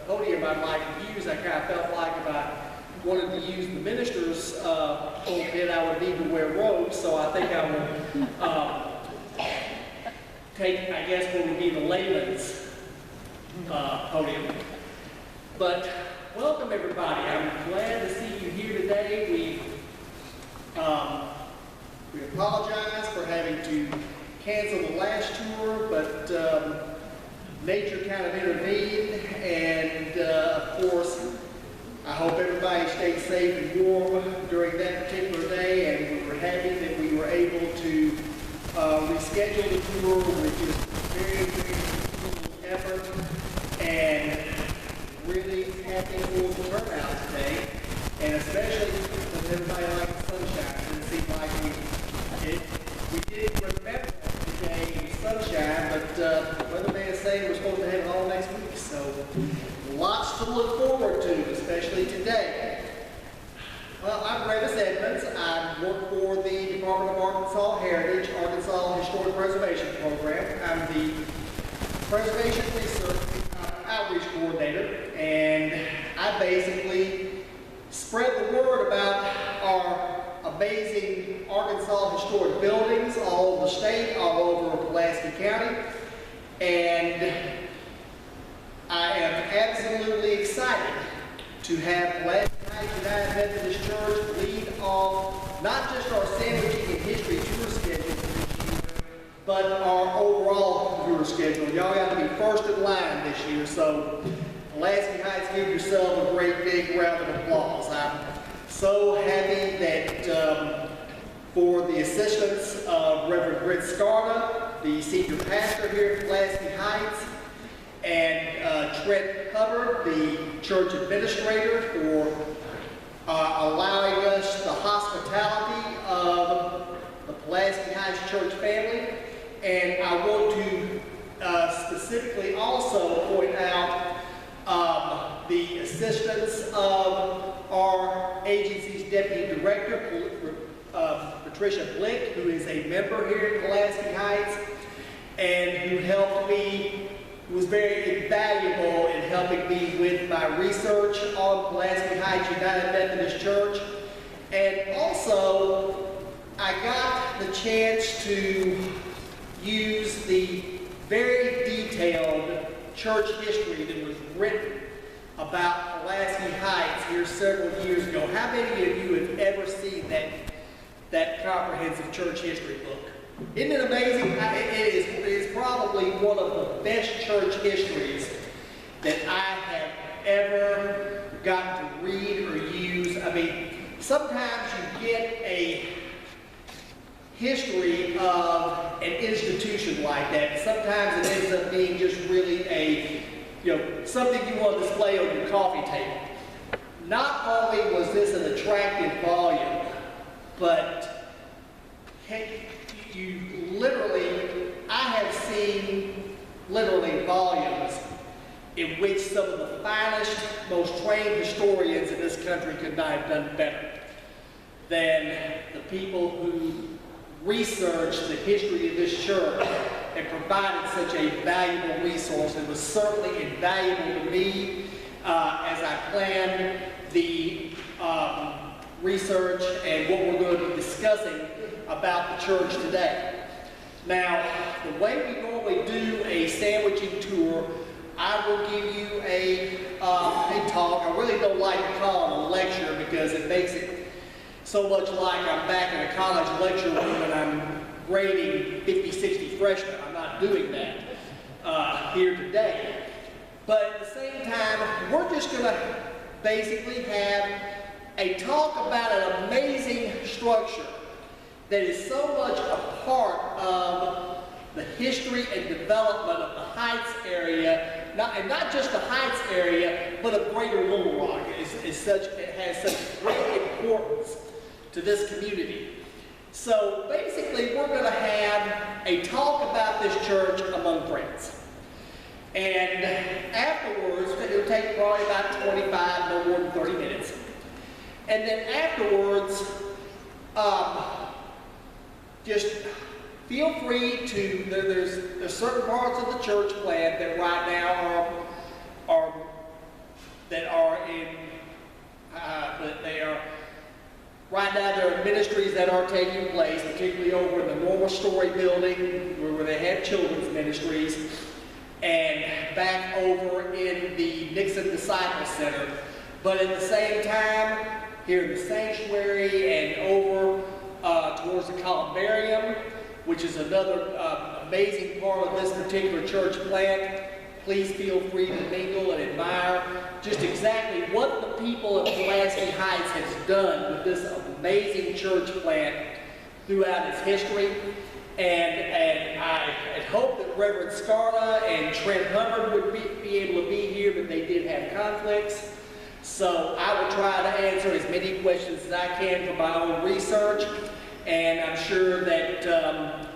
podium I'd like to use. I kind of felt like if I wanted to use the minister's pulpit, I would need to wear robes, so I think I would take, I guess, what would be the layman's podium. But welcome, everybody. I'm glad to see you here today. We apologize for having to cancel the last tour, but nature kind of intervened, and of course, I hope everybody stayed safe and warm during that particular day, and we were happy that we were able to reschedule the tour with just very, very little effort, and really happy for the turnout today, and especially because everybody liked the sunshine. It seemed like we did remember today in sunshine, but the weatherman is saying we're supposed to have it all next week, so lots to look forward to, especially today. Well, I'm Revis Edmonds. I work for the Department of Arkansas Heritage, Arkansas Historic Preservation Program. I'm the Preservation Research Outreach Coordinator, and I basically spread the word about our amazing Arkansas historic buildings all over the state, all over Pulaski County, and I am absolutely excited to have Pulaski United Methodist Church lead off not just our Sandwiching and History tour schedule this year, but our overall tour schedule. Y'all got to be first in line this year, so Pulaski Heights, give yourself a great big round of applause. I'm so happy that for the assistance of Reverend Britt Scarna, the senior pastor here at Pulaski Heights, and Trent Hubbard, the church administrator, for allowing us the hospitality of the Pulaski Heights church family. And I want to specifically also point out the assistance of our agency's deputy director, Patricia Blick, who is a member here at Pulaski Heights, and who helped me, was very invaluable in helping me with my research on Pulaski Heights United Methodist Church. And also, I got the chance to use the very detailed church history that was written about Pulaski Heights here several years ago. How many of you have ever seen that comprehensive church history book? Isn't it amazing? It is probably one of the best church histories that I have ever gotten to read or use. I mean, sometimes you get a history of an institution like that. Sometimes it ends up being just really something you want to display on your coffee table. Not only was this an attractive volume, but I have seen literally volumes in which some of the finest, most trained historians in this country could not have done better than the people who researched the history of this church and provided such a valuable resource. It was certainly invaluable to me as I planned the research and what we're going to be discussing about the church today. Now, the way we normally do a sandwiching tour, I will give you a talk. I really don't like to call it a lecture because it makes it so much like I'm back in a college lecture room and I'm grading 50, 60 freshmen. I'm not doing that here today. But at the same time, we're just going to basically have a talk about an amazing structure that is so much a part of the history and development of the Heights area, and not just the Heights area, but of Greater Little Rock. it has such great importance to this community. So basically, we're going to have a talk about this church among friends. And afterwards, it'll take probably about 25, no more than 30 minutes. And then afterwards, just feel free to, there's certain parts of the church plant that right now right now there are ministries that are taking place, particularly over in the normal story building where they have children's ministries, and back over in the Nixon Disciple Center. But at the same time, here in the sanctuary and over towards the columbarium, which is another amazing part of this particular church plant, please feel free to mingle and admire just exactly what the people of Pulaski Heights has done with this amazing church plant throughout its history. And I hope that Reverend Scarna and Trent Hubbard would be able to be here, but they did have conflicts. So I will try to answer as many questions as I can from my own research, and I'm sure that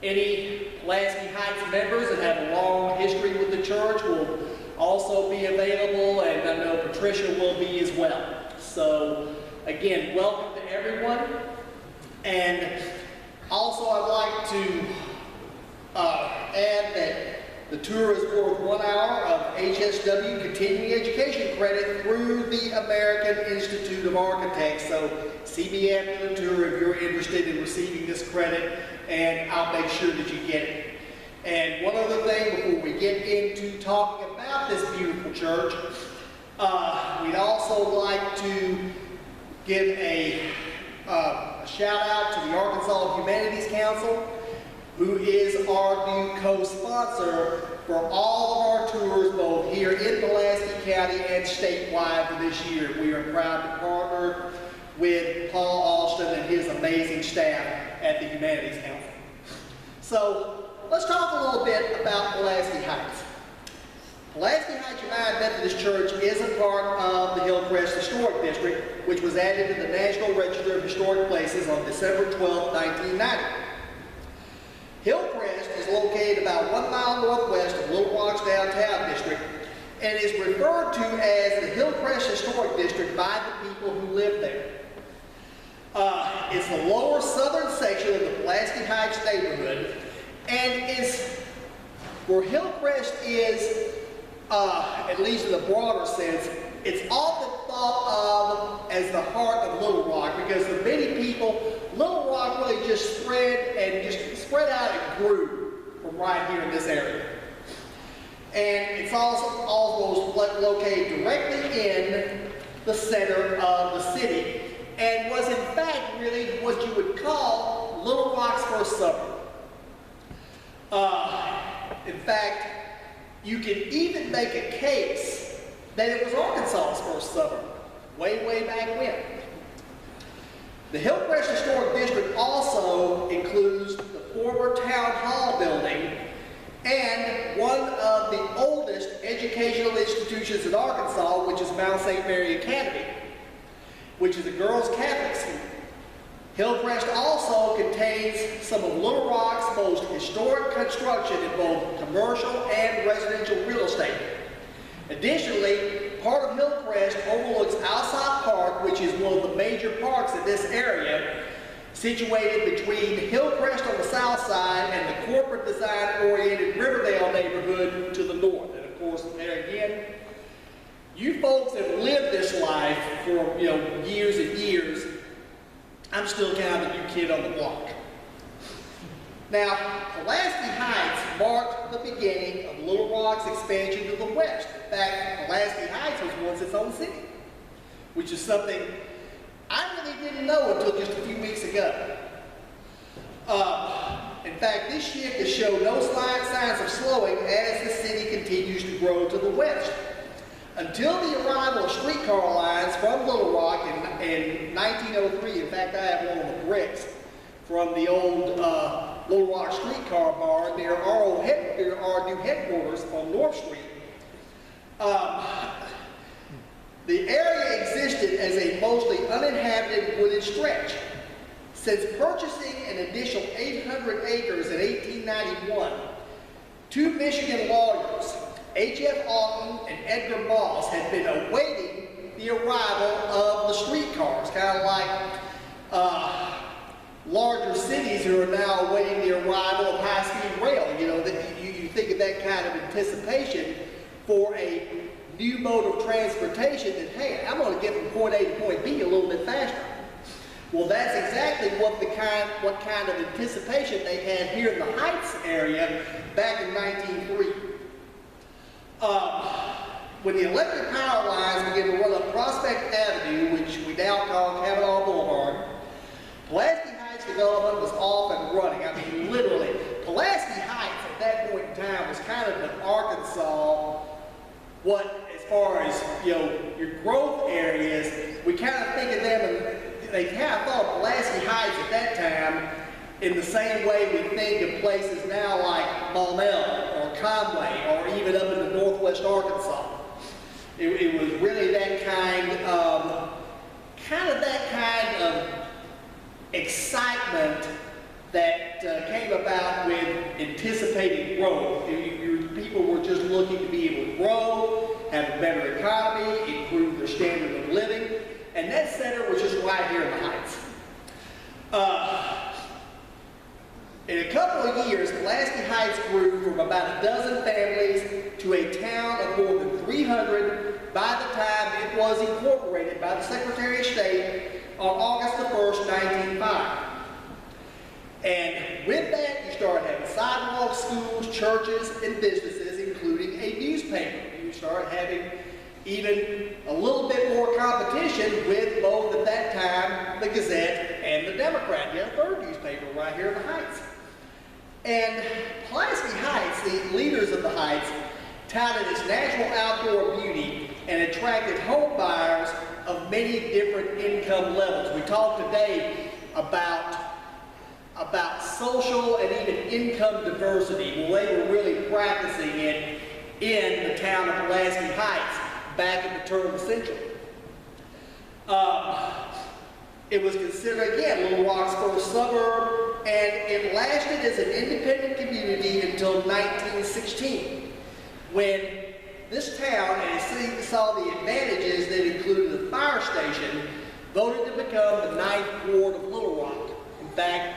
any Pulaski Heights members that have a long history with the church will also be available, and I know Patricia will be as well. So again, welcome to everyone. And also I'd like to add that the tour is worth 1 hour of HSW continuing education credit through the American Institute of Architects. So see me after the tour if you're interested in receiving this credit, and I'll make sure that you get it. And one other thing before we get into talking about this beautiful church, we'd also like to give a shout out to the Arkansas Humanities Council, who is our new co-sponsor for all of our tours, both here in Pulaski County and statewide for this year. We are proud to partner with Paul Alston and his amazing staff at the Humanities Council. So let's talk a little bit about Pulaski Heights. Pulaski Heights United Methodist Church is a part of the Hillcrest Historic District, which was added to the National Register of Historic Places on December 12, 1990. Hillcrest is located about 1 mile northwest of Little Rock's downtown district and is referred to as the Hillcrest Historic District by the people who live there. It's the lower southern section of the Pulaski Heights neighborhood, and is where Hillcrest is, at least in the broader sense, it's often thought of as the heart of Little Rock, because for many people, Little Rock really just spread out and grew from right here in this area. And it's also located directly in the center of the city, and was in fact really what you would call Little Rock's first suburb. In fact, you can even make a case that it was Arkansas's first suburb, way back when. The Hillcrest Historic District also includes the former Town Hall building and one of the oldest educational institutions in Arkansas, which is Mount St. Mary Academy, which is a girls' Catholic school. Hillcrest also contains some of Little Rock's most historic construction in both commercial and residential real estate. Additionally, part of Hillcrest overlooks Outside Park, which is one of the major parks in this area, situated between Hillcrest on the south side and the corporate design-oriented Riverdale neighborhood to the north. And of course, there again, you folks have lived this life for years and years. I'm still kind of the new kid on the block. Now, Pulaski Heights marked the beginning of Little Rock's expansion to the west. In fact, Pulaski Heights was once its own city, which is something I really didn't know until just a few weeks ago. In fact, this shift has shown no signs of slowing as the city continues to grow to the west. Until the arrival of streetcar lines from Little Rock in 1903, in fact, I have one of the bricks from the old Little Rock streetcar barn near our new headquarters on North Street. The area existed mostly uninhabited wooded stretch. Since purchasing an additional 800 acres in 1891, two Michigan lawyers, H.F. Alton and Edgar Moss, had been awaiting the arrival of the streetcars, kind of like larger cities who are now awaiting the arrival of high-speed rail. You know, you think of that kind of anticipation for a new mode of transportation that, hey, I'm going to get from point A to point B a little bit faster. Well, that's exactly what kind of anticipation they had here in the Heights area back in 1903. When the electric power lines began to run up Prospect Avenue, which we now call Kavanaugh Boulevard, Pulaski Heights development was off and running. I mean, literally. Pulaski Heights at that point in time was kind of in Arkansas, as far as, you know, your growth areas, we kind of think of them, and they kind of thought of Pulaski Heights at that time in the same way we think of places now like Maumelle or Conway or even up into northwest Arkansas. It was really that kind of excitement that came about with anticipated growth. People were just looking to be able to grow, have a better economy, improve their standard of living, and that center was just right here in the Heights. In a couple of years, Pulaski Heights grew from about a dozen families to a town of more than 300 by the time it was incorporated by the Secretary of State on August the 1st, 1905. And with that, you started having sidewalks, schools, churches, and businesses, including a newspaper. You started having even a little bit more competition with both, at that time, the Gazette and the Democrat. You had a third newspaper right here in the Heights. And Pulaski Heights, the leaders of the Heights, touted its natural outdoor beauty and attracted home buyers of many different income levels. We talked today about social and even income diversity. Well, they were really practicing it in the town of Pulaski Heights back at the turn of the century. It was considered, again, Little Rock's first suburb, and it lasted as an independent community until 1916, when this town, and it saw the advantages that included the fire station, voted to become the 9th Ward of Little Rock. In fact,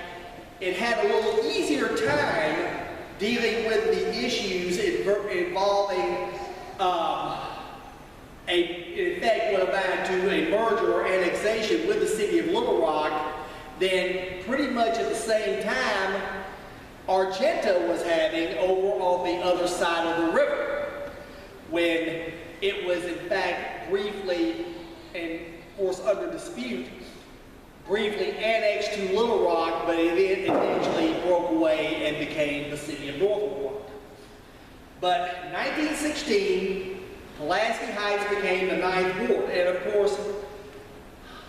it had a little easier time dealing with the issues involving in fact, what amounted to a merger or annexation with the city of Little Rock, then pretty much at the same time Argenta was having over on the other side of the river, when it was in fact briefly, and of course under dispute, briefly annexed to Little Rock, but it eventually broke away and became the city of North Rock. But in 1916, Pulaski Heights became the 9th Ward. And of course,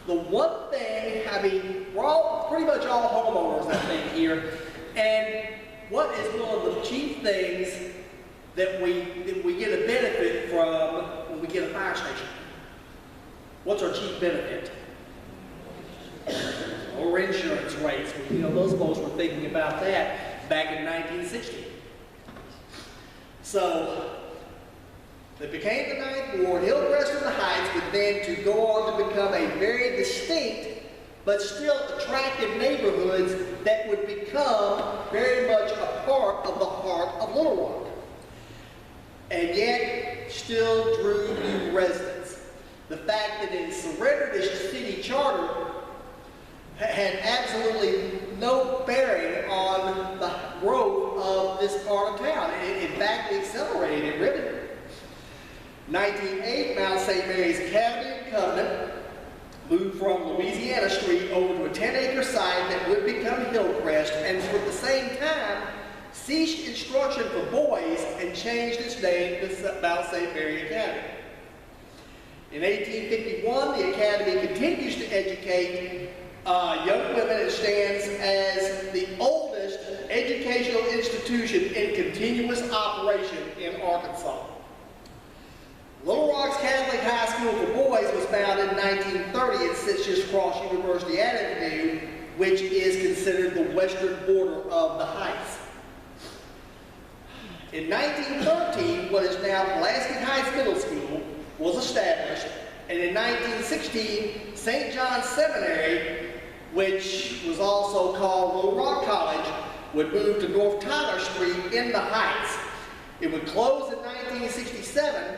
the one thing, I mean, we're all, pretty much all homeowners, I think, here. And what is one of the chief things that we get a benefit from when we get a fire station? What's our chief benefit? Lower insurance rates. You know, those folks were thinking about that back in 1960. So, they became the 9th Ward. Hillcrest and the Heights would then to go on to become a very distinct but still attractive neighborhoods that would become very much a part of the heart of Little Rock. And yet, still drew new residents. The fact that it surrendered its city charter had absolutely no bearing on the growth of this part of town. In fact, it accelerated it, really. 1908, Mount St. Mary's Academy and Covenant moved from Louisiana Street over to a 10-acre site that would become Hillcrest, and at the same time ceased instruction for boys and changed its name to Mount St. Mary Academy. In 1851, the Academy continues to educate young women and stands as the oldest educational institution in continuous operation in Arkansas. Little Rock's Catholic High School for Boys was founded in 1930, it sits just across University Avenue, which is considered the western border of the Heights. In 1913, what is now Pulaski Heights Middle School was established, and in 1916, St. John's Seminary, which was also called Little Rock College, would move to North Tyler Street in the Heights. It would close in 1967,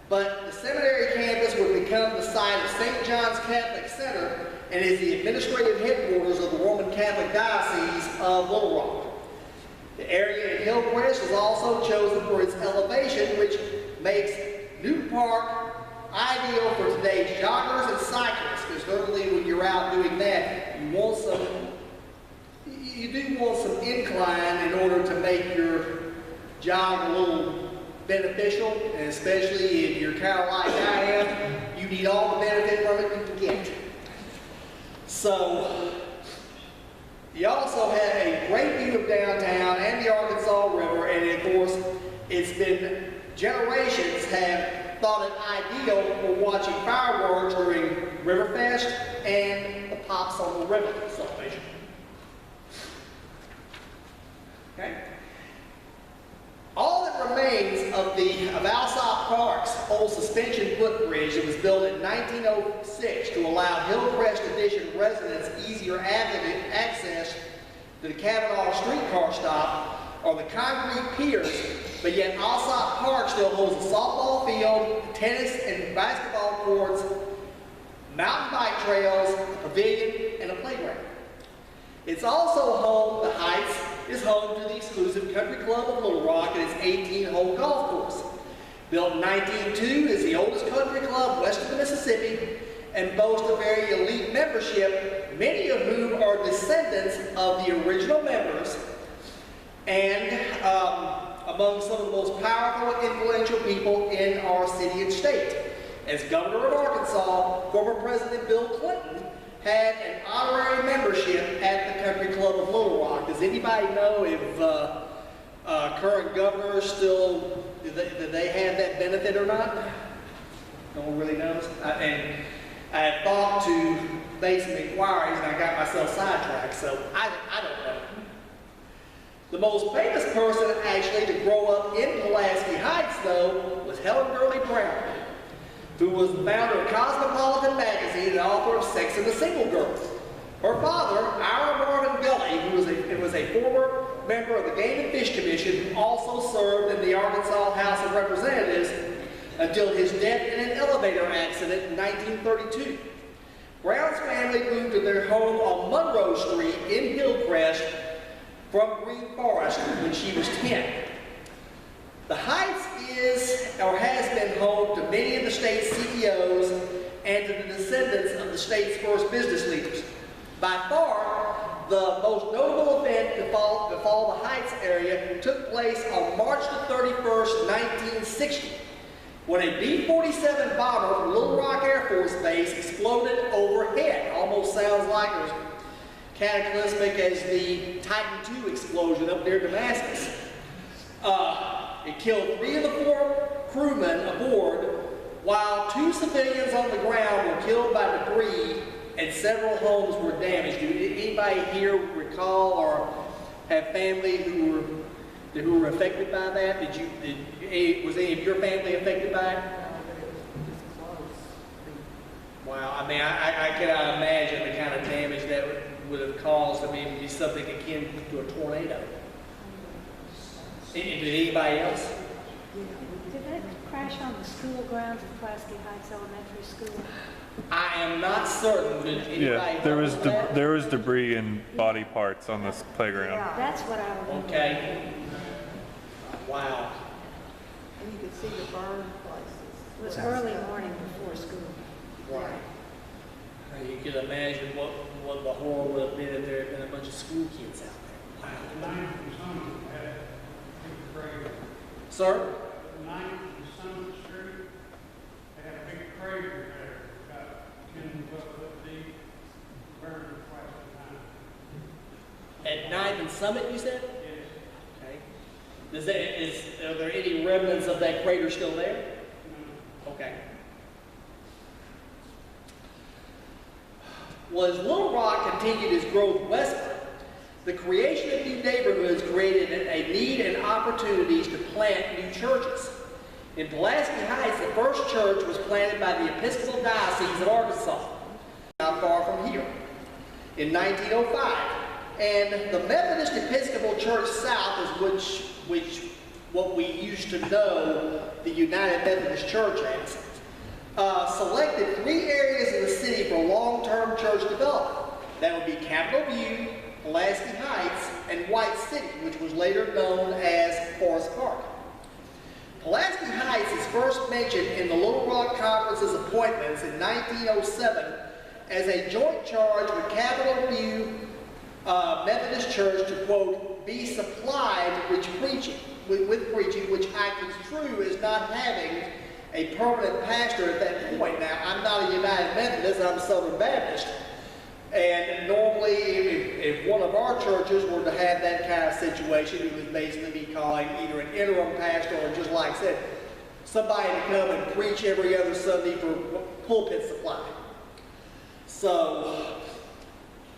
but the seminary campus would become the site of St. John's Catholic Center and is the administrative headquarters of the Roman Catholic Diocese of Little Rock. The area in Hillcrest is also chosen for its elevation, which makes New Park ideal for today's joggers and cyclists, because normally when you're out doing that, you do want some incline in order to make your jog a little beneficial, and especially if you're kind of like I am, you need all the benefit from it you can get. So, you also have a great view of downtown and the Arkansas River, and of course, it's been generations have thought it ideal for watching fireworks during Riverfest and the Pops on the River celebration. Okay? All that remains of Alsop Park's old suspension footbridge that was built in 1906 to allow Hillcrest Addition residents easier access to the Kavanaugh streetcar stop are the concrete piers, but yet Alsop Park still holds a softball field, tennis and basketball courts, mountain bike trails, a pavilion, and a playground. It's also home, the Heights is home to the exclusive Country Club of Little Rock and its 18-hole golf course. Built in 1902, is the oldest country club west of the Mississippi and boasts a very elite membership, many of whom are descendants of the original members and among some of the most powerful and influential people in our city and state. As governor of Arkansas, former President Bill Clinton had an honorary membership at the Country Club of Little Rock. Does anybody know if current governors still, do they have that benefit or not? No one really knows. And I had thought to make some inquiries and I got myself sidetracked, so I don't know. The most famous person actually to grow up in Pulaski Heights, though, was Helen Gurley Brown, who was the founder of Cosmopolitan magazine and author of Sex and the Single Girls. Her father, Ira Marvin Gully, who was a former member of the Game and Fish Commission, who also served in the Arkansas House of Representatives until his death in an elevator accident in 1932. Brown's family moved to their home on Monroe Street in Hillcrest from Green Forest when she was 10. The Heights is, or has been, home to many of the state's CEOs and to the descendants of the state's first business leaders. By far, the most notable event to befall the Heights area took place on March the 31st, 1960, when a B-47 bomber from Little Rock Air Force Base exploded overhead. Almost sounds like as cataclysmic as the Titan II explosion up near Damascus. It killed 3 of the 4 crewmen aboard, while 2 civilians on the ground were killed by debris and several homes were damaged. Did anybody here recall or have family who were affected by that? Was any of your family affected by it? Wow, I mean, I cannot imagine the kind of damage that would have caused. I mean, it would be something akin to a tornado. Did anybody else? Did that crash on the school grounds at Pulaski Heights Elementary School? I am not certain. Did anybody there was debris and body parts on this playground. Yeah, that's what I remember. Okay. Wow. And you could see the burn places. It was early morning before school. Right. You can imagine what the horror would have been if there had been a bunch of school kids out there. Wow. Sir? 9th and Summit Street, they had a big crater there, about 10 foot deep, burned twice the time. At 9th and Summit, you said? Yes. Okay. Are there any remnants of that crater still there? No. Okay. Well, as Little Rock continued its growth westward, the creation of new neighborhoods created a need and opportunities to plant new churches. In Pulaski Heights, the first church was planted by the Episcopal Diocese of Arkansas, not far from here, in 1905. And the Methodist Episcopal Church South is what we used to know the United Methodist Church as, selected 3 areas of the city for long-term church development. That would be Capitol View, Pulaski Heights, and White City, which was later known as Forest Park. Pulaski Heights is first mentioned in the Little Rock Conference's appointments in 1907 as a joint charge with Capitol View Methodist Church to, quote, be supplied with preaching, which I construe as not having a permanent pastor at that point. Now, I'm not a United Methodist, I'm a Southern Baptist. And normally, if one of our churches were to have that kind of situation, it would basically be calling either an interim pastor or, just like I said, somebody to come and preach every other Sunday for pulpit supply. So,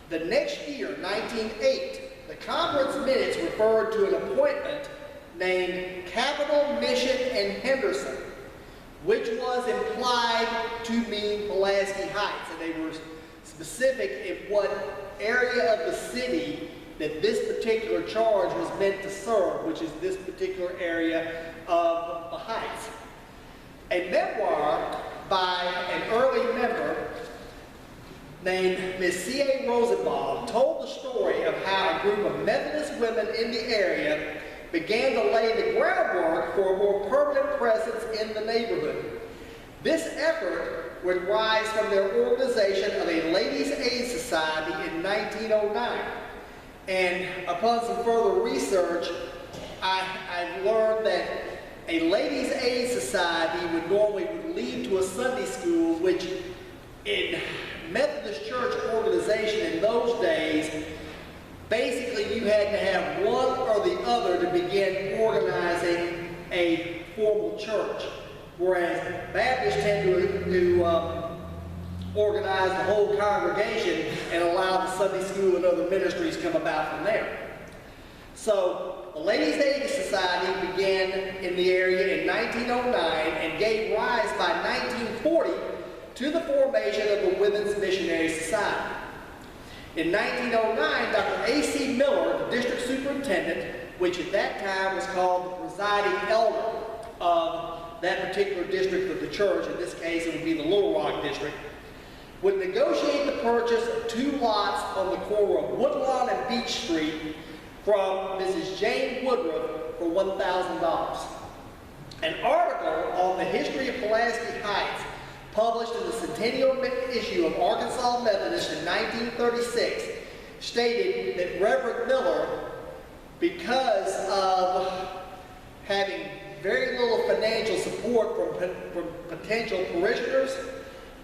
the next year, 1908, the conference minutes referred to an appointment named Capital, Mission, and Henderson, which was implied to mean Pulaski Heights, and they were specific in what area of the city that this particular charge was meant to serve, which is this particular area of the Heights. A memoir by an early member named Miss C.A. Rosenbaum told the story of how a group of Methodist women in the area began to lay the groundwork for a more permanent presence in the neighborhood. This effort would rise from their organization of a Ladies' Aid Society in 1909. And upon some further research, I learned that a Ladies' Aid Society would normally lead to a Sunday school, which in Methodist church organization in those days, basically you had to have one or the other to begin organizing a formal church. Whereas Baptists tend to organize the whole congregation and allow the Sunday school and other ministries come about from there. So the Ladies' Aid Society began in the area in 1909 and gave rise by 1940 to the formation of the Women's Missionary Society. In 1909, Dr. A.C. Miller, the district superintendent, which at that time was called the presiding elder of that particular district of the church, in this case it would be the Little Rock district, would negotiate the purchase of 2 lots on the corner of Woodlawn and Beach Street from Mrs. Jane Woodruff for $1,000. An article on the history of Pulaski Heights, published in the centennial issue of Arkansas Methodist in 1936, stated that Reverend Miller, because of having very little financial support from potential parishioners,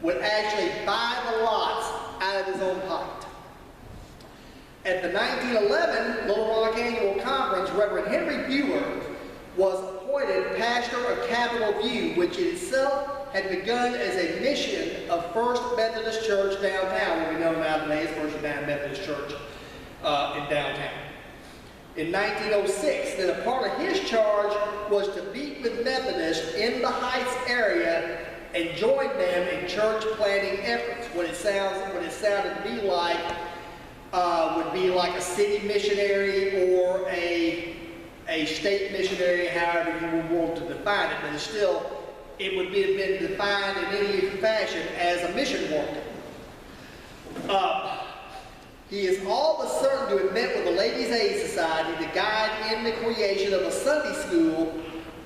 would actually buy the lots out of his own pocket. At the 1911 Little Rock Annual Conference, Reverend Henry Buer was appointed pastor of Capitol View, which in itself had begun as a mission of First Methodist Church downtown, what we know nowadays First United Methodist Church in downtown. In 1906, then a part of his charge was to meet with Methodists in the Heights area and join them in church planting efforts. What it sounded to be like would be like a city missionary or a state missionary, however you would want to define it, but it would have been defined in any fashion as a mission work. He is all but certain to have met with the Ladies' Aid Society to guide in the creation of a Sunday school,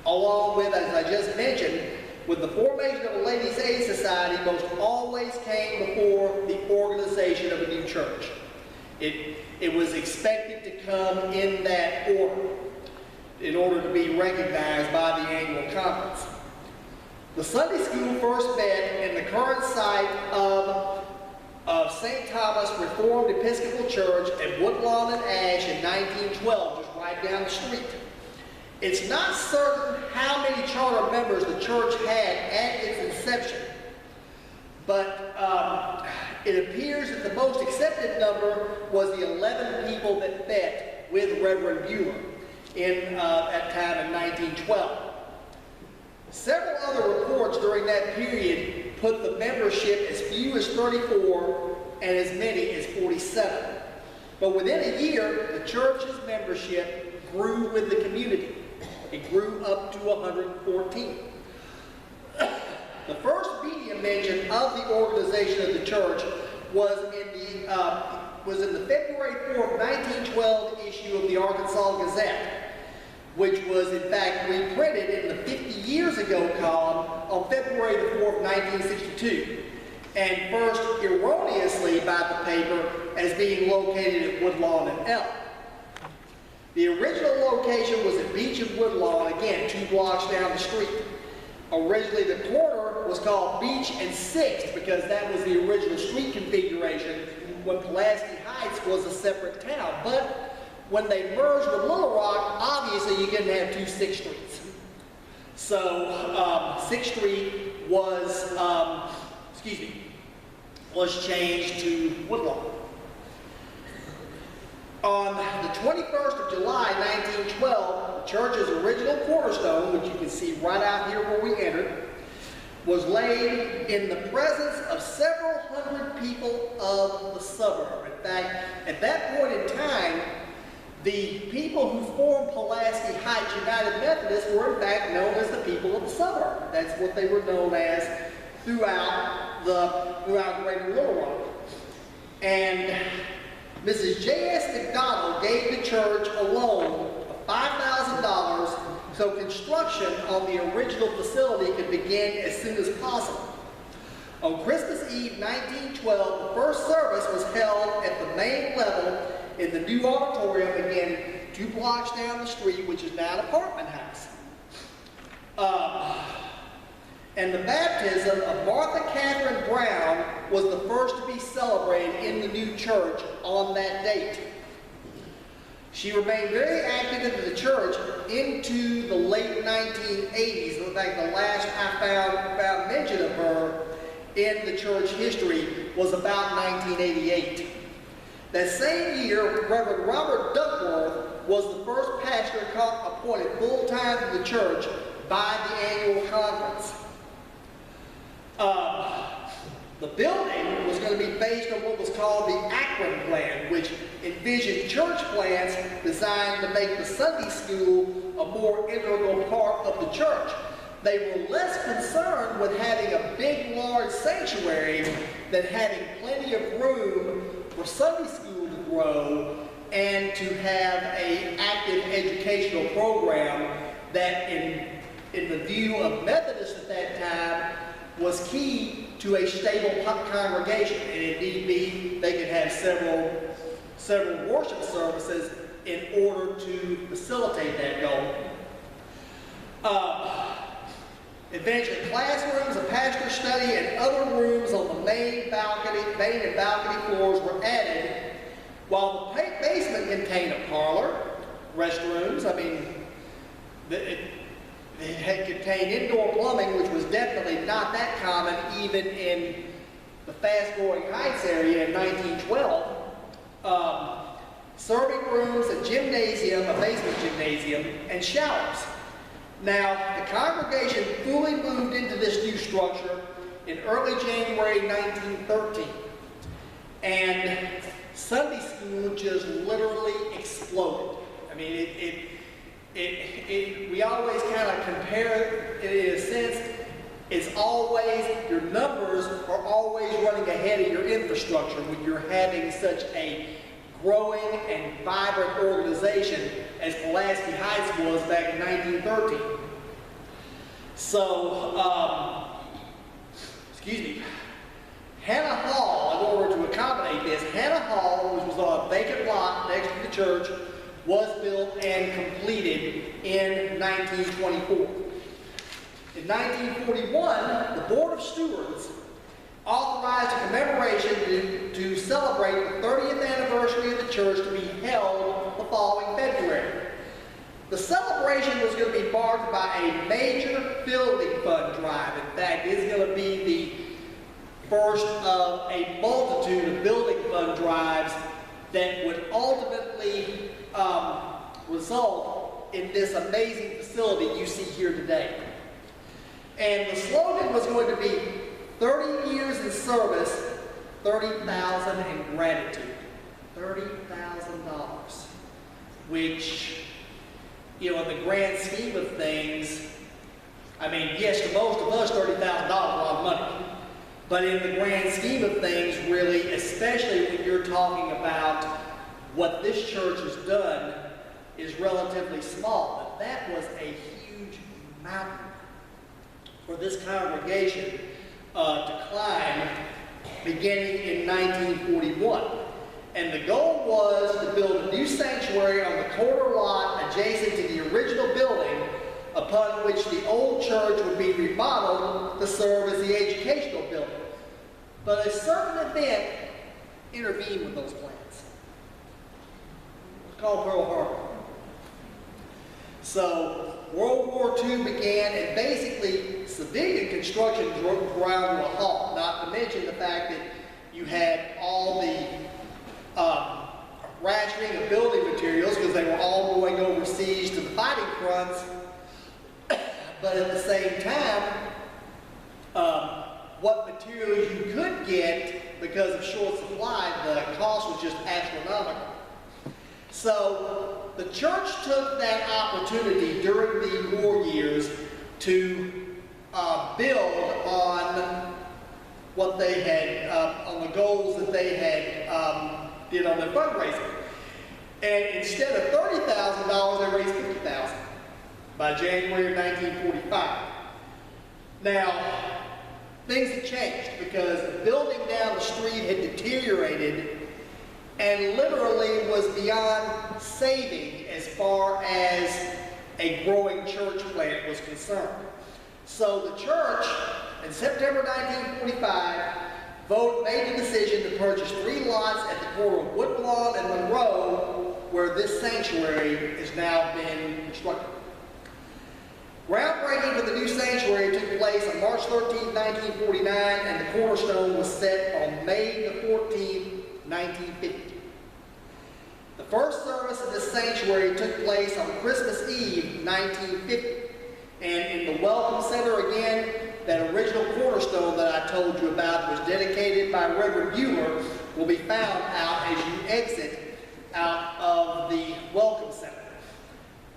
along with, as I just mentioned, with the formation of a Ladies' Aid Society most always came before the organization of a new church. It was expected to come in that order in order to be recognized by the annual conference. The Sunday school first met in the current site of St. Thomas Reformed Episcopal Church at Woodlawn and Ash in 1912, just right down the street. It's not certain how many charter members the church had at its inception, but it appears that the most accepted number was the 11 people that met with Reverend Bueller in that time in 1912. Several other reports during that period put the membership as few as 34 and as many as 47. But within a year, the church's membership grew with the community. It grew up to 114. The first media mention of the organization of the church was in the February 4th, 1912 issue of the Arkansas Gazette, which was in fact reprinted in the 50 years ago column on February the 4th, 1962, and first erroneously by the paper as being located at Woodlawn and Elm. The original location was at Beach and Woodlawn, again 2 blocks down the street. Originally the corner was called Beach and 6th because that was the original street configuration when Pulaski Heights was a separate town. But when they merged with Little Rock, obviously you couldn't have 2 6th Streets. So 6th Street was, was changed to Woodlawn. On the 21st of July, 1912, the church's original cornerstone, which you can see right out here where we entered, was laid in the presence of several hundred people of the suburb. In fact, at that point in time, the people who formed Pulaski Heights United Methodist were in fact known as the people of the suburb. That's what they were known as throughout Greater Little Rock. And Mrs. J.S. McDonald gave the church a loan of $5,000 so construction on the original facility could begin as soon as possible. On Christmas Eve 1912, the first service was held at the main level in the new auditorium, again 2 blocks down the street, which is now an apartment house. And the baptism of Martha Catherine Brown was the first to be celebrated in the new church on that date. She remained very active in the church into the late 1980s. In fact, the last I found mention of her in the church history was about 1988. That same year, Reverend Robert Duckworth was the first pastor appointed full-time to the church by the annual conference. The building was going to be based on what was called the Akron Plan, which envisioned church plans designed to make the Sunday school a more integral part of the church. They were less concerned with having a big, large sanctuary than having plenty of room for Sunday school to grow and to have an active educational program that, in the view of Methodists at that time, was key to a stable congregation. And if need be, they could have several worship services in order to facilitate that goal. Eventually, classrooms, a pastor's study, and other rooms on the main and balcony floors were added, while the basement contained a parlor, restrooms. I mean, it had contained indoor plumbing, which was definitely not that common even in the fast-growing Heights area in 1912. Serving rooms, a gymnasium, a basement gymnasium, and showers. Now, the congregation fully moved into this new structure in early January 1913. And Sunday school just literally exploded. I mean, we always kind of compare it in a sense. It's always, your numbers are always running ahead of your infrastructure when you're having such a growing and vibrant organization as Pulaski Heights was back in 1913. So, Hannah Hall, in order to accommodate this, Hannah Hall, which was on a vacant lot next to the church, was built and completed in 1924. In 1941, the Board of Stewards authorized a commemoration to celebrate the 30th anniversary of the church to be held the following February. The celebration was going to be marked by a major building fund drive. In fact, it's going to be first of a multitude of building fund drives that would ultimately result in this amazing facility you see here today. And the slogan was going to be 30 years in service, 30,000 in gratitude. $30,000, which, in the grand scheme of things, I mean, yes, to most of us, $30,000 is a lot of money. But in the grand scheme of things, really, especially when you're talking about what this church has done, is relatively small. But that was a huge mountain for this congregation to climb beginning in 1941. And the goal was to build a new sanctuary on the corner lot adjacent to the original building, upon which the old church would be remodeled to serve as the educational building. But a certain event intervened with those plans. It's called Pearl Harbor. So World War II began, and basically civilian construction ground to a halt, not to mention the fact that you had all the rationing of building materials because they were all going overseas to the fighting fronts. But at the same time, what materials you could get because of short supply, the cost was just astronomical. So the church took that opportunity during the war years to build on what they had, on the goals that they had did on their fundraising. And instead of $30,000, they raised $50,000 by January of 1945. Now, things had changed because the building down the street had deteriorated and literally was beyond saving as far as a growing church plant was concerned. So the church, in September 1945, made the decision to purchase 3 lots at the corner of Woodlawn and Monroe, where this sanctuary has now been constructed. Groundbreaking for the new sanctuary took place on March 13, 1949, and the cornerstone was set on May the 14th, 1950. The first service of this sanctuary took place on Christmas Eve, 1950. And in the Welcome Center again, that original cornerstone that I told you about was dedicated by Reverend Bueller will be found out as you exit out of the Welcome Center.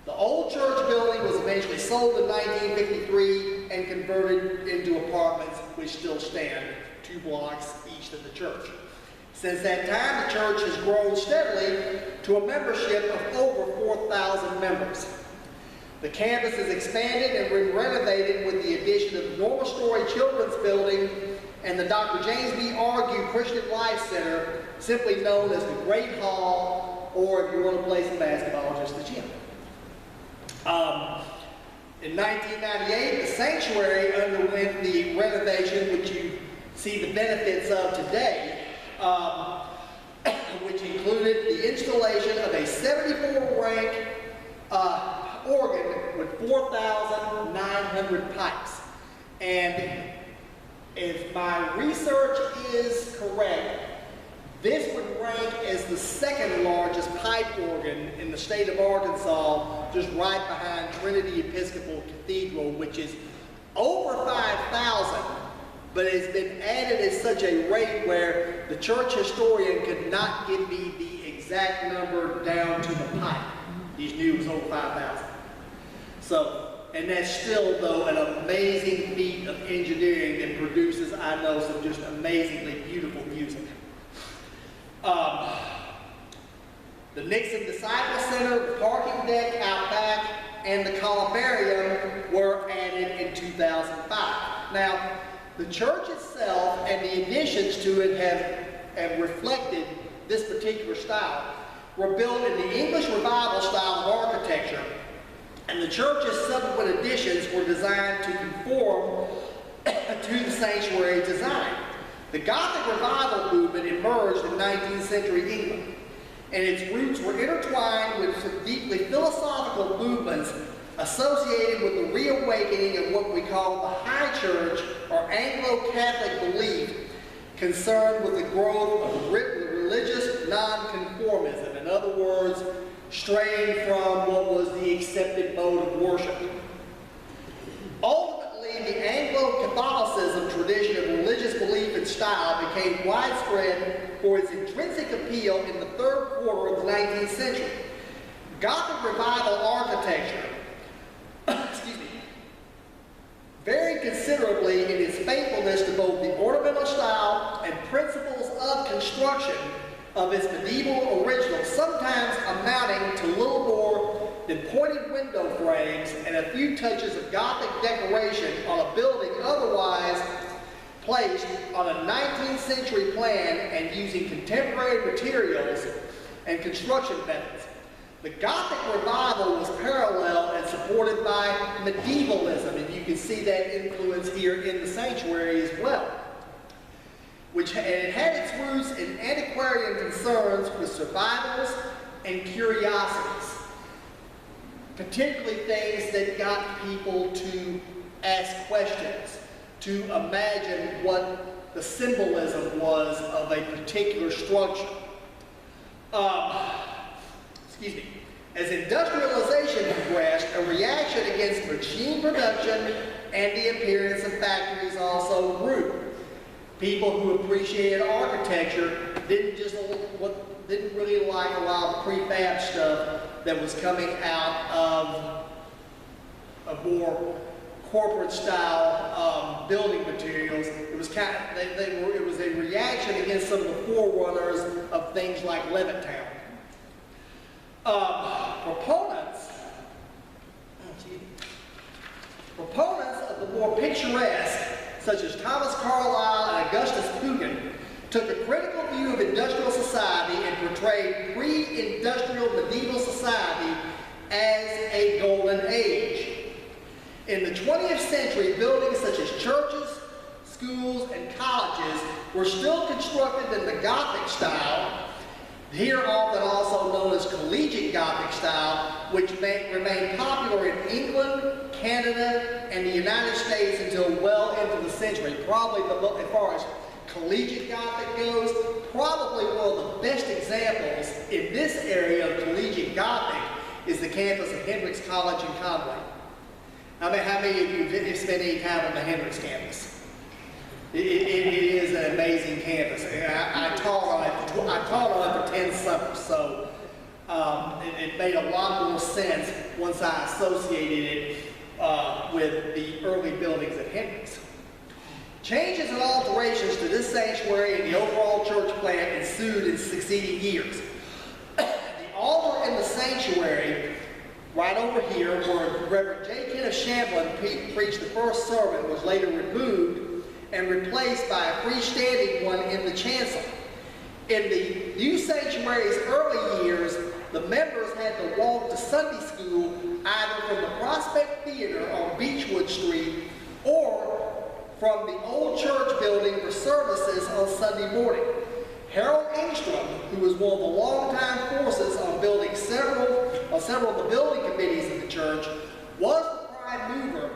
The old church building was eventually sold in 1953 and converted into apartments which still stand 2 blocks east of the church. Since that time, the church has grown steadily to a membership of over 4,000 members. The campus is expanded and been renovated with the addition of the Norma Story Children's Building and the Dr. James B. Argue Christian Life Center, simply known as the Great Hall, or if you want to play some basketball, just the gym. In 1998, the sanctuary underwent the renovation, which you see the benefits of today, which included the installation of a 74-rank organ with 4,900 pipes. And if my research is correct, this would rank as the 2nd largest pipe organ in the state of Arkansas, just right behind Trinity Episcopal Cathedral, which is over 5,000, but it's been added at such a rate where the church historian could not give me the exact number down to the pipe. He knew it was over 5,000. So, and that's still, though, an amazing feat of engineering that produces, I know, some just amazingly beautiful music. The Nixon Disciple Center, the parking deck out back, and the columbarium were added in 2005. Now, the church itself and the additions to it have reflected this particular style. Were built in the English Revival style of architecture, and the church's subsequent additions were designed to conform to the sanctuary design. The Gothic Revival movement emerged in 19th century England, and its roots were intertwined with some deeply philosophical movements associated with the reawakening of what we call the High Church or Anglo-Catholic belief concerned with the growth of religious nonconformism. In other words, straying from what was the accepted mode of worship. Ultimately, the Anglo-Catholicism tradition of religious belief and style became widespread for its intrinsic appeal in the third quarter of the 19th century. Gothic revival architecture, excuse me, varied considerably in its faithfulness to both the ornamental style and principles of construction of its medieval original, sometimes amounting to little more than pointed window frames and a few touches of Gothic decoration on a building otherwise placed on a 19th century plan and using contemporary materials and construction methods. The Gothic revival was parallel and supported by medievalism, and you can see that influence here in the sanctuary as well. And it had its roots in antiquarian concerns with survivals and curiosities, particularly things that got people to ask questions, to imagine what the symbolism was of a particular structure. As industrialization progressed, a reaction against machine production and the appearance of factories also grew. People who appreciated architecture didn't really like a lot of prefab stuff that was coming out of more corporate style building materials. It was it was a reaction against some of the forerunners of things like Levittown. Proponents of the more picturesque, such as Thomas Carlyle and Augustus Pugin, took a critical view of industrial society and portrayed pre-industrial medieval society as a golden age. In the 20th century, buildings such as churches, schools, and colleges were still constructed in the Gothic style, here often also known as collegiate Gothic style, which remained popular in England, Canada, and the United States until well into the century. Probably, as far as collegiate Gothic goes, probably one of the best examples in this area of collegiate Gothic is the campus of Hendrix College in Conway. I mean, how many of you have spent any time on the Hendrix campus? It is an amazing campus. I taught on it for 10 summers, so it made a lot more sense once I associated it with the early buildings at Hendrix. Changes and alterations to this sanctuary and the overall church plan ensued in succeeding years. The altar in the sanctuary, right over here, where Reverend J. Kenneth Shamblin preached the first sermon, was later removed and replaced by a freestanding one in the chancel. In the new sanctuary's early years, the members had to walk to Sunday school either from the Prospect Theater on Beechwood Street or from the old church building for services on Sunday morning. Harold Engstrom, who was one of the longtime forces on building several of the building committees of the church, was the prime mover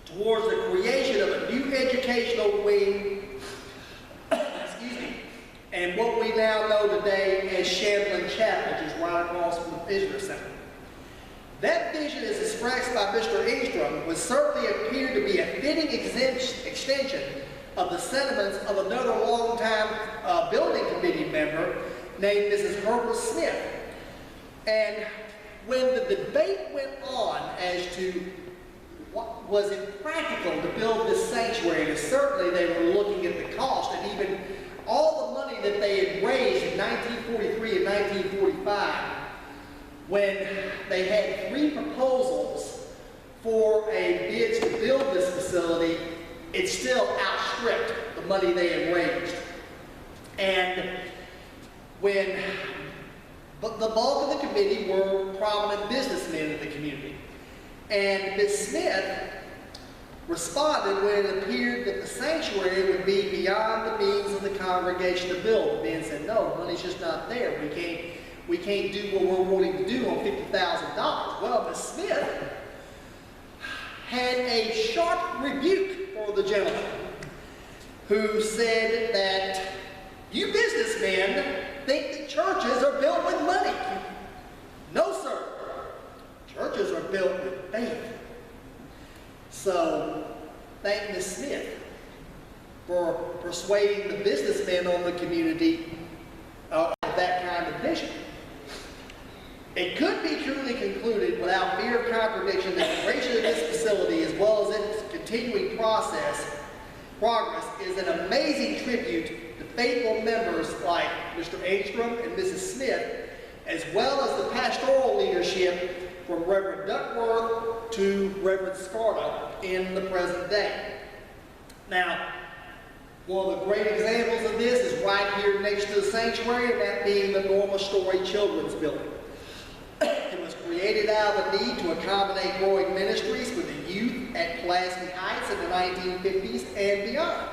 towards the creation of a new educational wing, and what we now know today as Shamblin Chapel, which is right across from the Visitor Center. That vision, as expressed by Mr. Engstrom, would certainly appear to be a fitting extension of the sentiments of another longtime building committee member named Mrs. Herbert Smith. And when the debate went on as to what was impractical to build this sanctuary, and certainly they were looking at the cost and even all the money that they had raised in 1943 and 1945, when they had 3 proposals for a bid to build this facility, it still outstripped the money they had raised. And but the bulk of the committee were prominent businessmen in the community. And Ms. Smith responded when it appeared that the sanctuary would be beyond the means of the congregation to build. The men said, no, the money's just not there. We can't do what we're wanting to do on $50,000. Well, Ms. Smith had a sharp rebuke for the gentleman, who said that you businessmen think that churches are built with money. No, sir. Churches are built with faith. So, thank Ms. Smith for persuading the businessmen on the community of that kind of vision. It could be truly concluded without fear of contradiction that the creation of this facility, as well as its continuing progress, is an amazing tribute to faithful members like Mr. Angstrom and Mrs. Smith, as well as the pastoral leadership from Reverend Duckworth to Reverend Scarta in the present day. Now, one of the great examples of this is right here next to the sanctuary, and that being the Norma Story Children's Building. It was created out of a need to accommodate growing ministries with the youth at Pulaski Heights in the 1950s and beyond.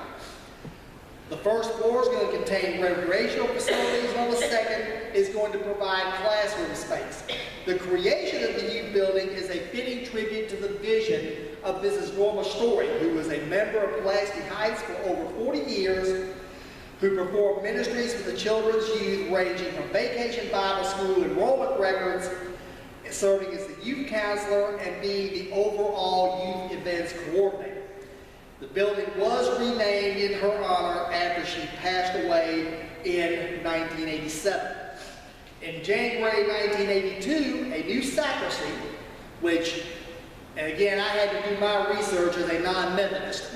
The first floor is going to contain recreational facilities, while the second is going to provide classroom space. The creation of the youth building is a fitting tribute to the vision of Mrs. Norma Story, who was a member of Pulaski Heights for over 40 years, who performed ministries for the children's youth ranging from vacation Bible school enrollment records, serving as the youth counselor, and being the overall youth events coordinator. The building was renamed in her honor after she passed away in 1987. In January 1982, a new sacristy, which, and again, I had to do my research as a non-Methodist,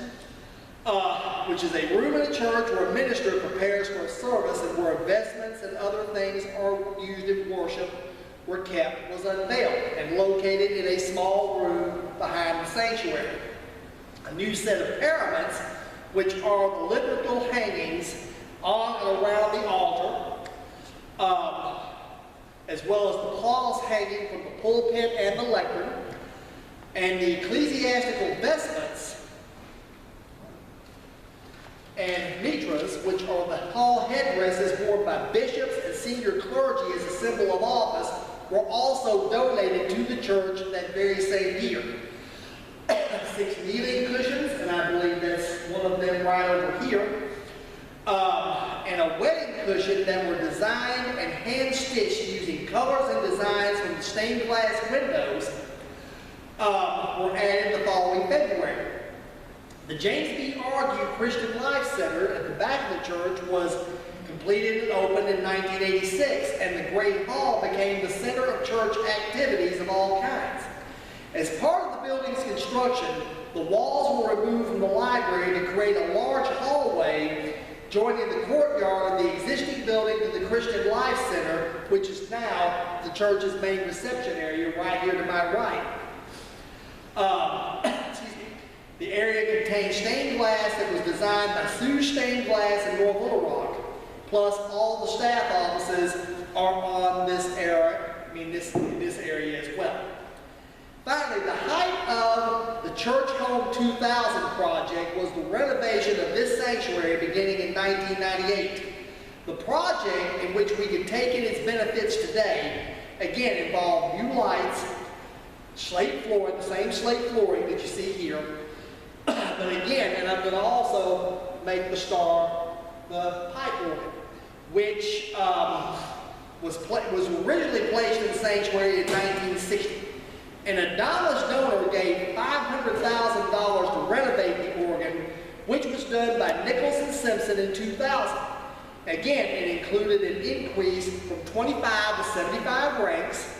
which is a room in a church where a minister prepares for a service and where vestments and other things are used in worship were kept, was unveiled and located in a small room behind the sanctuary. A new set of paraments, which are the liturgical hangings on and around the altar, as well as the cloths hanging from the pulpit and the lectern, and the ecclesiastical vestments and mitras, which are the hall headdresses worn by bishops and senior clergy as a symbol of office, were also donated to the church that very same year. 6 kneeling cushions, and I believe that's one of them right over here, and a wedding cushion that were designed and hand-stitched using colors and designs from the stained glass windows were added the following February. The James B. Argue Christian Life Center at the back of the church was completed and opened in 1986, and the Great Hall became the center of church activities of all kinds. As part of the building's construction, the walls were removed from the library to create a large hallway joining the courtyard of the existing building to the Christian Life Center, which is now the church's main reception area right here to my right. The area contains stained glass that was designed by Sue Stained Glass in North Little Rock. Plus, all the staff offices are on this area, this area as well. Finally, the height of the Church Home 2000 project was the renovation of this sanctuary beginning in 1998. The project, in which we can take in its benefits today, again involved new lights, slate flooring, the same slate flooring that you see here. But again, and I'm going to also make the star the pipe organ, which was originally placed in the sanctuary in 1960. An anonymous donor gave $500,000 to renovate the organ, which was done by Nichols and Simpson in 2000. Again, it included an increase from 25 to 75 ranks,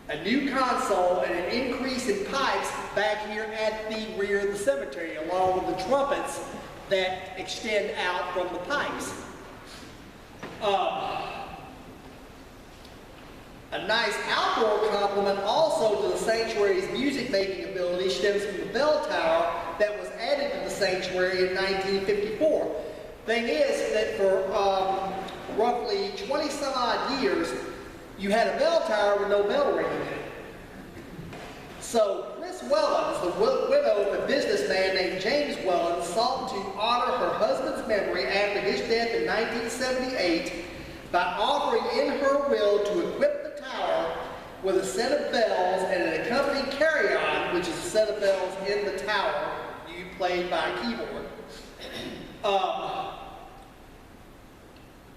a new console, and an increase in pipes back here at the rear of the cemetery, along with the trumpets that extend out from the pipes. A nice outdoor complement also to the sanctuary's music-making ability stems from the bell tower that was added to the sanctuary in 1954. Thing is that for roughly 20 some odd years, you had a bell tower with no bell ringing in it. So Chris Wellens, the widow of a businessman named James Wellens, sought to honor her husband's memory after his death in 1978 by offering in her will to equip the tower with a set of bells and an accompanying carry-on, which is a set of bells in the tower, played by a keyboard.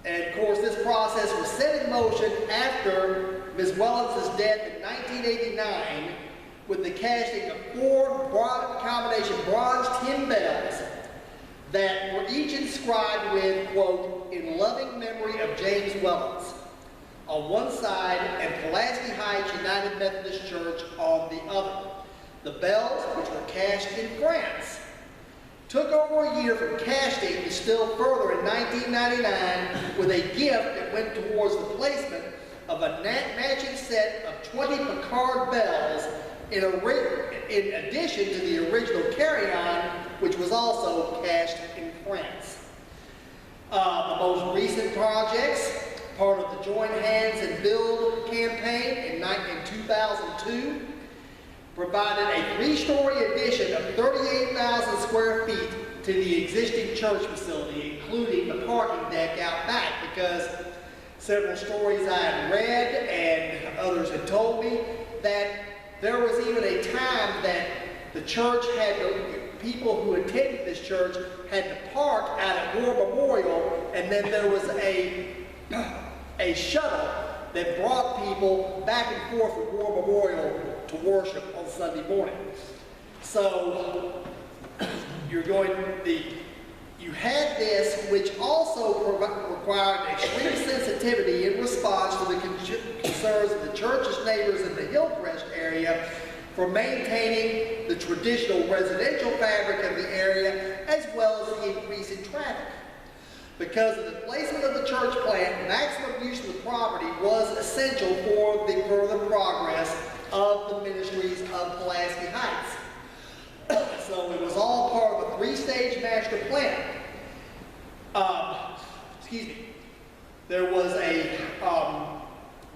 And of course, this process was set in motion after Ms. Wellens' death in 1989 with the casting of 4 combination bronze tin bells that were each inscribed with, quote, "in loving memory of James Wellens" on one side and Pulaski Heights United Methodist Church on the other. The bells, which were cast in France, took over a year from casting to still further in 1999 with a gift that went towards the placement of a matching set of 20 Picard bells in addition to the original carry-on, which was also cast in France. The most recent projects, part of the Join Hands and Build campaign in 2002, provided a 3-story addition of 38,000 square feet to the existing church facility, including the parking deck out back, because several stories I had read and others had told me that there was even a time that the church had people who attended this church had to park out at War Memorial, and then there was a shuttle that brought people back and forth from War Memorial to worship on Sunday morning. So you had this, which also required extreme sensitivity in response to the concerns of the church's neighbors in the Hillcrest area for maintaining the traditional residential fabric of the area, as well as the increase in traffic. Because of the placement of the church plant, maximum use of the property was essential for the further progress of the ministries of Pulaski Heights. So it was all part of a 3-stage master plan. There was a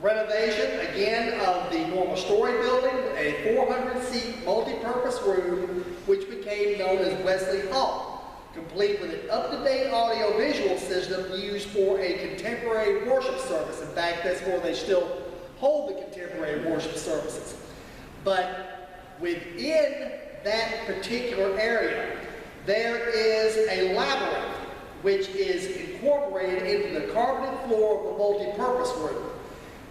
renovation, again, of the normal story building, a 400-seat multi-purpose room, which became known as Wesley Hall, complete with an up-to-date audio-visual system used for a contemporary worship service. In fact, that's where they still hold the contemporary worship services. But within that particular area, there is a labyrinth, which is incorporated into the carpeted floor of the multi-purpose room.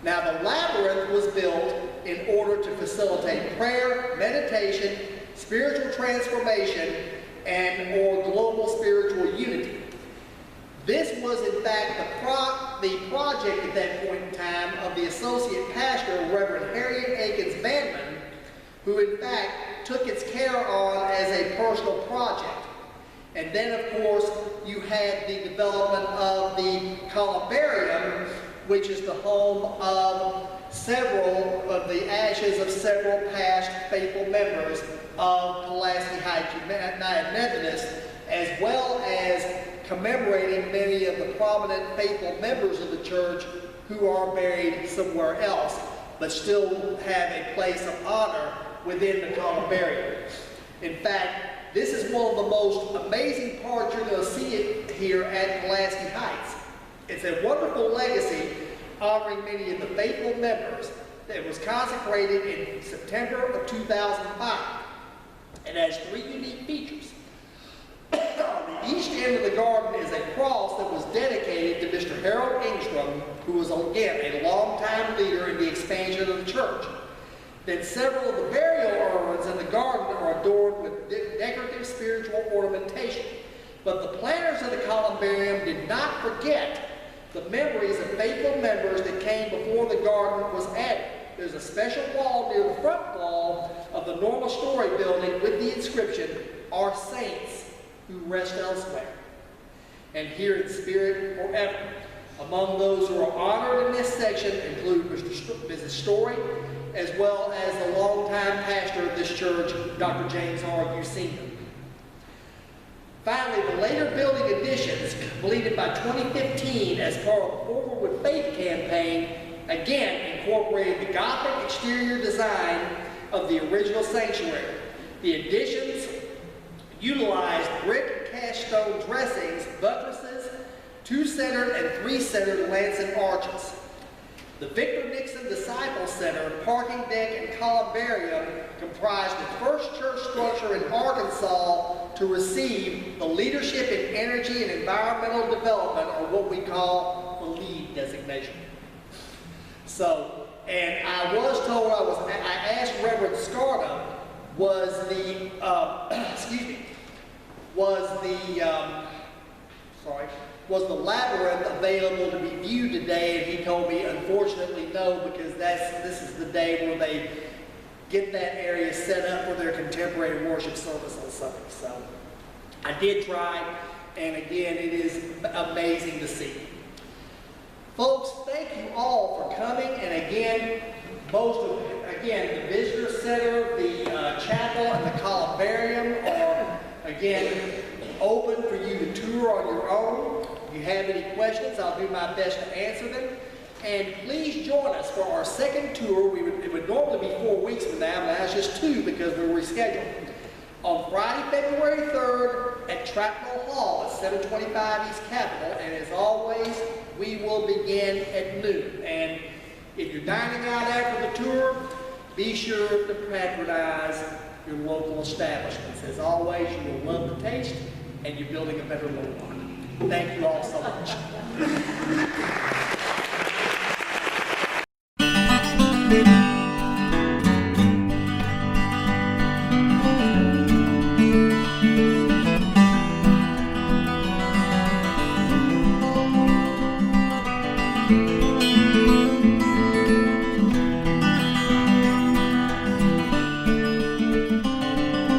Now, the labyrinth was built in order to facilitate prayer, meditation, spiritual transformation, or global spiritual unity. This was, in fact, the project at that point in time of the associate pastor, Reverend Harriet Akins Bandman, who, in fact, took its care on as a personal project. And then, of course, you had the development of the columbarium, which is the home of the ashes of several past faithful members of Pulaski Heights United Methodist, as well as commemorating many of the prominent faithful members of the church who are buried somewhere else, but still have a place of honor within the columbarium. In fact, this is one of the most amazing parts you're going to see it here at Pulaski Heights. It's a wonderful legacy honoring many of the faithful members that was consecrated in September of 2005. It has 3 unique features. On the east end of the garden is a cross that was dedicated to Mr. Harold Engstrom, who was, again, a longtime leader in the expansion of the church. Then several of the burial urns in the garden are adorned with decorative spiritual ornamentation. But the planners of the columbarium did not forget the memories of faithful members that came before the garden was added. There's a special wall near the front wall of the normal story building with the inscription, "Our saints who rest elsewhere, and here in spirit forever." Among those who are honored in this section include Mrs. Story, as well as the longtime pastor of this church, Dr. James R. Sr. Finally, the later building additions, completed by 2015 as part of the Forward with Faith campaign, again incorporated the Gothic exterior design of the original sanctuary. The additions utilized brick and cast stone dressings, buttresses, 2-centered and 3-centered lancet arches. The Victor Nixon Disciple Center, parking deck, and columbarium comprised the first church structure in Arkansas to receive the Leadership in Energy and Environmental Development, or what we call the LEED designation. So, and I was told, I asked Reverend Scardo, was the, was the labyrinth available to be viewed today? And he told me, unfortunately, no, because this is the day where they get that area set up for their contemporary worship service on Sunday. So I did try, and again, it is amazing to see. Folks, thank you all for coming, and again, the visitor center, the chapel, and the columbarium are, again, open for you to tour on your own. If you have any questions, I'll do my best to answer them. And please join us for our second tour. It would normally be 4 weeks from now, but that's just 2 because we're rescheduled. On Friday, February 3rd at Trapnell Hall at 725 East Capitol. And as always, we will begin at noon. And if you're dining out after the tour, be sure to patronize your local establishments. As always, you will love the taste, and you're building a better Lord. Thank you all so much.